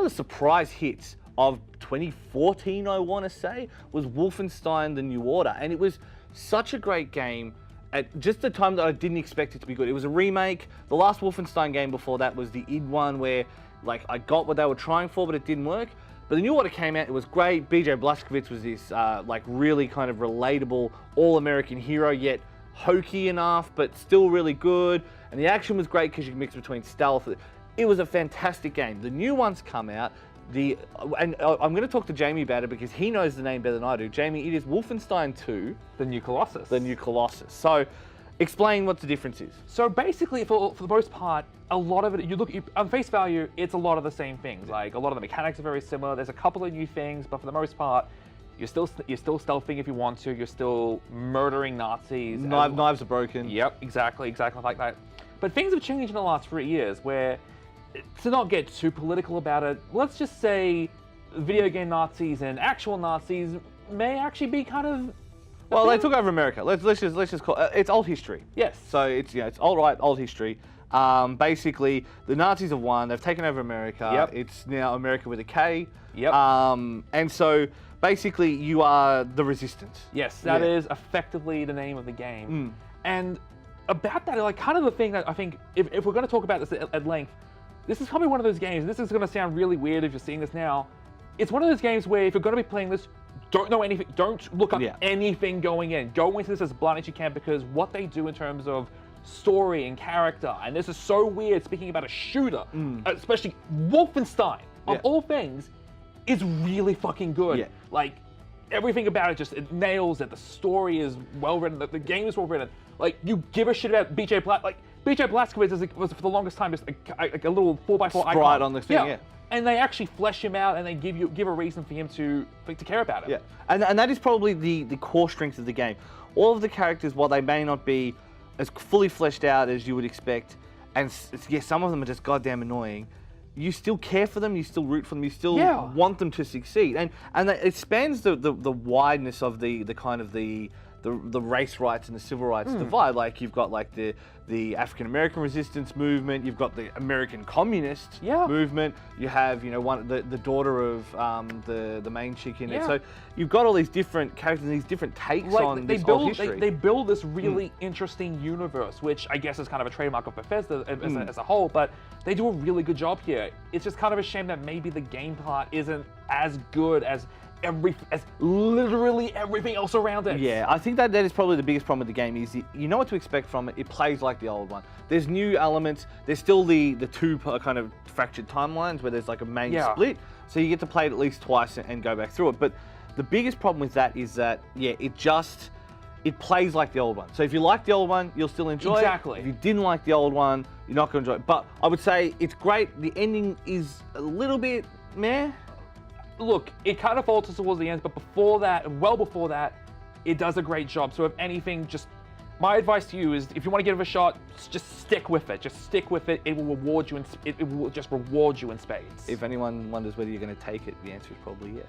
the surprise hits of 2014, I want to say, was Wolfenstein: The New Order, and it was such a great game at just the time that I didn't expect it to be good. It was a remake. The last Wolfenstein game before that was the id one, where like I got what they were trying for, but it didn't work. But The New Order came out, it was great. BJ Blazkowicz was this like really kind of relatable all-American hero, yet hokey enough, but still really good. And the action was great because you can mix between stealth. It was a fantastic game. The new one's come out. And I'm going to talk to Jamie about it because he knows the name better than I do. Jamie, it is Wolfenstein II. The new Colossus. The new Colossus. So, explain what the difference is. So basically, for the most part, a lot of it, on face value, it's a lot of the same things. Like, a lot of the mechanics are very similar. There's a couple of new things, but for the most part, you're still stealthing if you want to. You're still murdering Nazis. Knives are broken. Yep, exactly like that. But things have changed in the last 3 years where, to not get too political about it, let's just say video game Nazis and actual Nazis may actually be kind of... Well, they took over America. Let's just call it, it's old history. Yes. So it's it's old history. Basically, the Nazis have won. They've taken over America. Yep. It's now America with a K. Yep. And so basically, you are the resistance. Yes, that is effectively the name of the game. And about that, like kind of the thing that I think, if we're going to talk about this at length, this is probably one of those games, and this is going to sound really weird if you're seeing this now. It's one of those games where if you're going to be playing this, don't know anything, don't look up anything going in. Go into this as blind as you can, because what they do in terms of story and character, and this is so weird speaking about a shooter, especially Wolfenstein, of all things, is really fucking good. Yeah. Like, everything about it it nails it. The story is well written, the game is well written. Like, you give a shit about BJ Blazkowicz was for the longest time just a little 4x4 icon. Sprite on the thing, yeah. And they actually flesh him out, and they give a reason for him to care about it. Yeah, and that is probably the core strength of the game. All of the characters, while they may not be as fully fleshed out as you would expect, and some of them are just goddamn annoying, you still care for them, you still root for them, you still want them to succeed, and it spans the wideness of the kind of the race rights and the civil rights divide. Like, you've got like the African American resistance movement, you've got the American communist movement, you have the daughter of the main chick in it. So you've got all these different characters and these different takes on this old history. They build this really interesting universe, which I guess is kind of a trademark of Bethesda as a whole, but they do a really good job here. It's just kind of a shame that maybe the game part isn't as good as literally everything else around it. Yeah, I think that is probably the biggest problem with the game is you know what to expect from it. It plays like the old one. There's new elements. There's still the two kind of fractured timelines where there's like a main split. So you get to play it at least twice and go back through it. But the biggest problem with that is that, it plays like the old one. So if you like the old one, you'll still enjoy it. If you didn't like the old one, you're not going to enjoy it. But I would say it's great. The ending is a little bit meh. Look, it kind of falters towards the end, but before that, well before that, it does a great job. So if anything, my advice to you is, if you want to give it a shot, just stick with it. Just stick with it. It will reward you. It will just reward you in spades. If anyone wonders whether you're going to take it, the answer is probably yes.